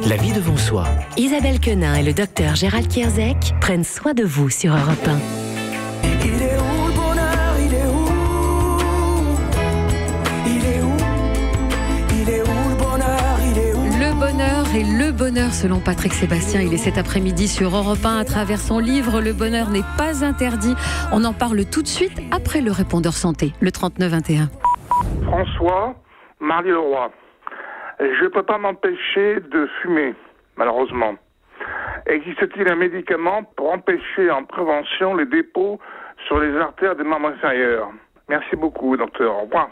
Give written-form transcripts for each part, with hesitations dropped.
La vie devant soi. Isabelle Quenin et le docteur Gérald Kierzek prennent soin de vous sur Europe 1. Il est où le bonheur? Il est où? Il est où? Il est où le bonheur? Il est où? Le bonheur et le bonheur selon Patrick Sébastien. Il est cet après-midi sur Europe 1 à travers son livre Le bonheur n'est pas interdit. On en parle tout de suite après le répondeur santé, le 3921. François, Marly-le-Roi. Je ne peux pas m'empêcher de fumer, malheureusement. Existe-t-il un médicament pour empêcher en prévention les dépôts sur les artères des membres inférieurs? Merci beaucoup, docteur. Au revoir.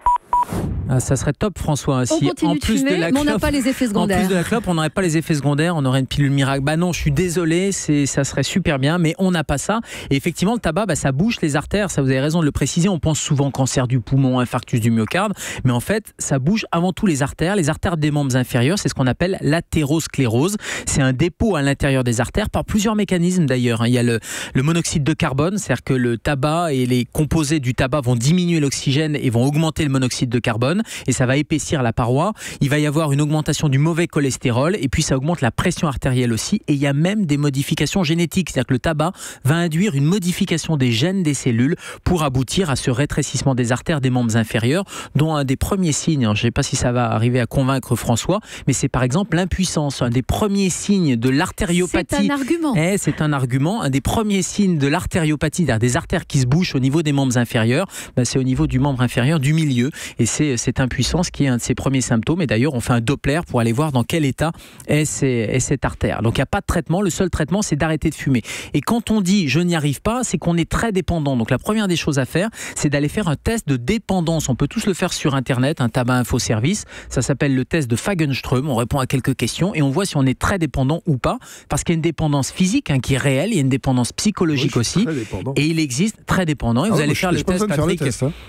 Ah, ça serait top, François. On continue de fumer, mais on n'a pas les effets secondaires. En plus de la clope, on n'aurait pas les effets secondaires, on aurait une pilule miracle. Bah non, je suis désolé, ça serait super bien, mais on n'a pas ça. Et effectivement, le tabac, ça bouche les artères, ça vous avez raison de le préciser. On pense souvent cancer du poumon, infarctus du myocarde, mais en fait, ça bouge avant tout les artères des membres inférieurs. C'est ce qu'on appelle l'athérosclérose. C'est un dépôt à l'intérieur des artères par plusieurs mécanismes d'ailleurs. Il y a le monoxyde de carbone, c'est-à-dire que le tabac et les composés du tabac vont diminuer l'oxygène et vont augmenter le monoxyde de carbone. Et ça va épaissir la paroi. Il va y avoir une augmentation du mauvais cholestérol et puis ça augmente la pression artérielle aussi. Et il y a même des modifications génétiques, c'est-à-dire que le tabac va induire une modification des gènes des cellules pour aboutir à ce rétrécissement des artères des membres inférieurs, dont un des premiers signes, je ne sais pas si ça va arriver à convaincre François, mais c'est par exemple l'impuissance. Un des premiers signes de l'artériopathie. C'est un argument. C'est un argument. Un des premiers signes de l'artériopathie, c'est-à-dire des artères qui se bouchent au niveau des membres inférieurs, c'est au niveau du membre inférieur du milieu. Et c'est cette impuissance qui est un de ses premiers symptômes. Et d'ailleurs, on fait un Doppler pour aller voir dans quel état est cette artère. Donc, il n'y a pas de traitement. Le seul traitement, c'est d'arrêter de fumer. Et quand on dit « je n'y arrive pas », c'est qu'on est très dépendant. Donc, la première des choses à faire, c'est d'aller faire un test de dépendance. On peut tous le faire sur Internet, un tabac info service. Ça s'appelle le test de Fagenström. On répond à quelques questions et on voit si on est très dépendant ou pas. Parce qu'il y a une dépendance physique qui est réelle. Il y a une dépendance psychologique aussi. Et il existe très dépendant. Et vous allez faire le test, Patrick,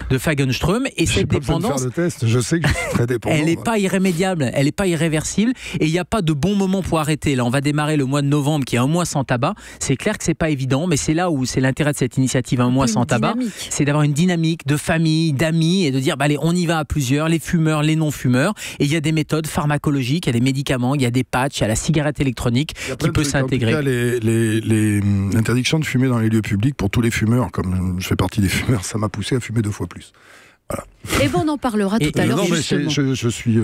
de Fagenström. Et cette dépendance... Je sais que je suis très dépendant. Elle n'est pas irrémédiable, elle n'est pas irréversible et il n'y a pas de bon moment pour arrêter. Là, on va démarrer le mois de novembre qui est un mois sans tabac. C'est clair que c'est pas évident, mais c'est là où c'est l'intérêt de cette initiative un mois sans tabac. C'est d'avoir une dynamique de famille, d'amis et de dire allez, on y va à plusieurs, les fumeurs, les non-fumeurs. Et il y a des méthodes pharmacologiques, il y a des médicaments, il y a des patchs, il y a la cigarette électronique qui peut s'intégrer. L'interdiction de fumer dans les lieux publics pour tous les fumeurs, comme je fais partie des fumeurs, ça m'a poussé à fumer 2 fois plus. Voilà. Et bon, on en parlera tout à l'heure. Non, mais je suis.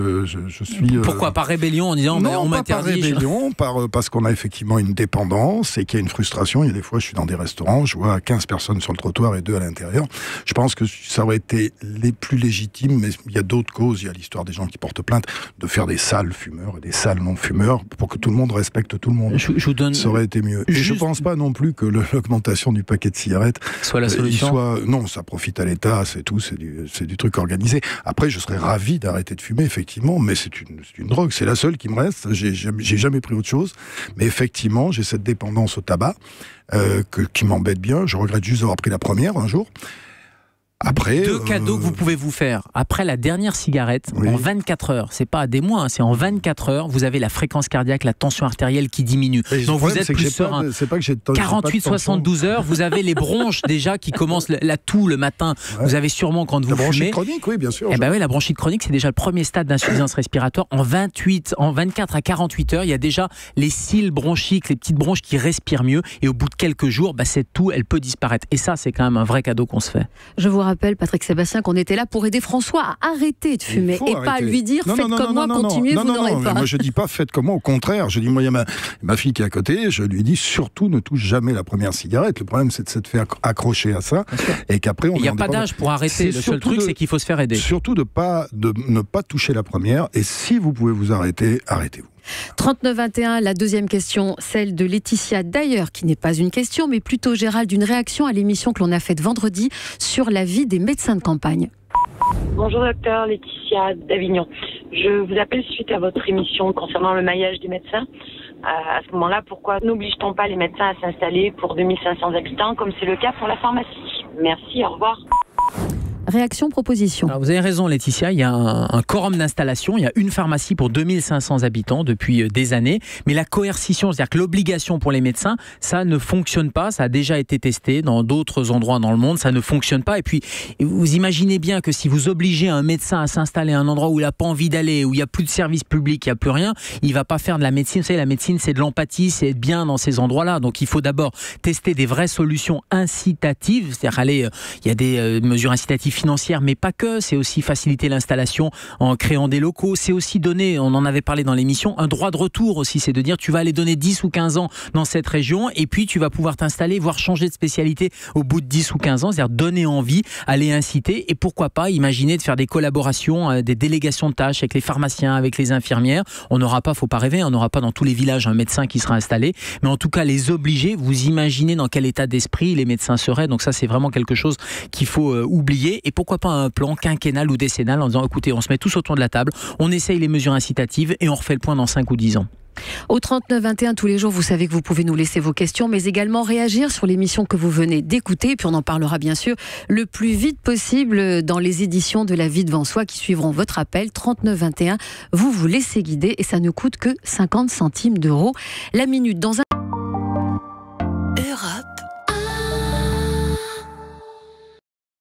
Pourquoi par rébellion en disant on m'interdit? Par rébellion, parce qu'on a effectivement une dépendance et qu'il y a une frustration. Il y a des fois, je suis dans des restaurants, je vois 15 personnes sur le trottoir et 2 à l'intérieur. Je pense que ça aurait été les plus légitimes, mais il y a d'autres causes. Il y a l'histoire des gens qui portent plainte, de faire des salles fumeurs et des salles non-fumeurs pour que tout le monde respecte tout le monde. Je vous donne... Ça aurait été mieux. Et je ne pense pas non plus que l'augmentation du paquet de cigarettes soit la solution. Non, ça profite à l'État, c'est tout, c'est du truc organisé. Après, je serais ravi d'arrêter de fumer, effectivement, mais c'est une drogue, c'est la seule qui me reste. J'ai jamais pris autre chose, mais effectivement, j'ai cette dépendance au tabac qui m'embête bien. Je regrette juste d'avoir pris la première un jour. Après, 2 cadeaux que vous pouvez vous faire. Après la dernière cigarette, en 24 heures, c'est pas à des mois, c'est en 24 heures, vous avez la fréquence cardiaque, la tension artérielle qui diminue. Donc vous êtes plus serein. 48-72 heures, vous avez les bronches déjà qui commencent la toux le matin. Ouais. Vous avez sûrement quand vous fumez. La bronchite chronique, oui, bien sûr. Oui, la bronchite chronique, c'est déjà le premier stade d'insuffisance respiratoire. En 24 à 48 heures, il y a déjà les cils bronchiques, les petites bronches qui respirent mieux. Et au bout de quelques jours, cette toux, elle peut disparaître. Et ça, c'est quand même un vrai cadeau qu'on se fait. Je vous rappelle, Patrick Sébastien, qu'on était là pour aider François à arrêter de fumer et pas à lui dire faites comme moi, continuez, vous n'aurez pas. Moi je dis pas faites comme moi, au contraire. Je dis, moi il y a ma fille qui est à côté, je lui dis surtout ne touche jamais la première cigarette. Le problème c'est de se faire accrocher à ça et qu'après on... Il n'y a pas d'âge pour arrêter, le seul truc c'est qu'il faut se faire aider. Surtout de ne pas toucher la première et si vous pouvez vous arrêter, arrêtez-vous. 39-21, la deuxième question, celle de Laetitia d'ailleurs, qui n'est pas une question, mais plutôt Gérald, d'une réaction à l'émission que l'on a faite vendredi sur la vie des médecins de campagne. Bonjour docteur, Laetitia d'Avignon. Je vous appelle suite à votre émission concernant le maillage des médecins. À ce moment-là, pourquoi n'oblige-t-on pas les médecins à s'installer pour 2500 habitants, comme c'est le cas pour la pharmacie? Merci, au revoir. Réaction, proposition. Alors vous avez raison Laetitia, il y a un quorum d'installation, il y a une pharmacie pour 2500 habitants depuis des années, mais la coercition, c'est-à-dire que l'obligation pour les médecins, ça ne fonctionne pas, ça a déjà été testé dans d'autres endroits dans le monde, ça ne fonctionne pas. Et puis vous imaginez bien que si vous obligez un médecin à s'installer à un endroit où il n'a pas envie d'aller, où il n'y a plus de service public, il n'y a plus rien, il ne va pas faire de la médecine. Vous savez, la médecine c'est de l'empathie, c'est être bien dans ces endroits-là. Donc il faut d'abord tester des vraies solutions incitatives, c'est-à-dire il y a des mesures incitatives financières, mais pas que, c'est aussi faciliter l'installation en créant des locaux, c'est aussi donner, on en avait parlé dans l'émission, un droit de retour aussi, c'est de dire tu vas aller donner 10 ou 15 ans dans cette région et puis tu vas pouvoir t'installer, voire changer de spécialité au bout de 10 ou 15 ans, c'est-à-dire donner envie, aller inciter et pourquoi pas imaginer de faire des collaborations, des délégations de tâches avec les pharmaciens, avec les infirmières. On n'aura pas, faut pas rêver, on n'aura pas dans tous les villages un médecin qui sera installé, mais en tout cas les obliger, vous imaginez dans quel état d'esprit les médecins seraient, donc ça c'est vraiment quelque chose qu'il faut oublier. Et pourquoi pas un plan quinquennal ou décennal en disant écoutez, on se met tous autour de la table, on essaye les mesures incitatives et on refait le point dans 5 ou 10 ans. Au 39-21, tous les jours, vous savez que vous pouvez nous laisser vos questions, mais également réagir sur l'émission que vous venez d'écouter. Et puis on en parlera bien sûr le plus vite possible dans les éditions de La Vie devant soi qui suivront votre appel. 39-21, vous vous laissez guider et ça ne coûte que 50 centimes d'euros la minute. Dans un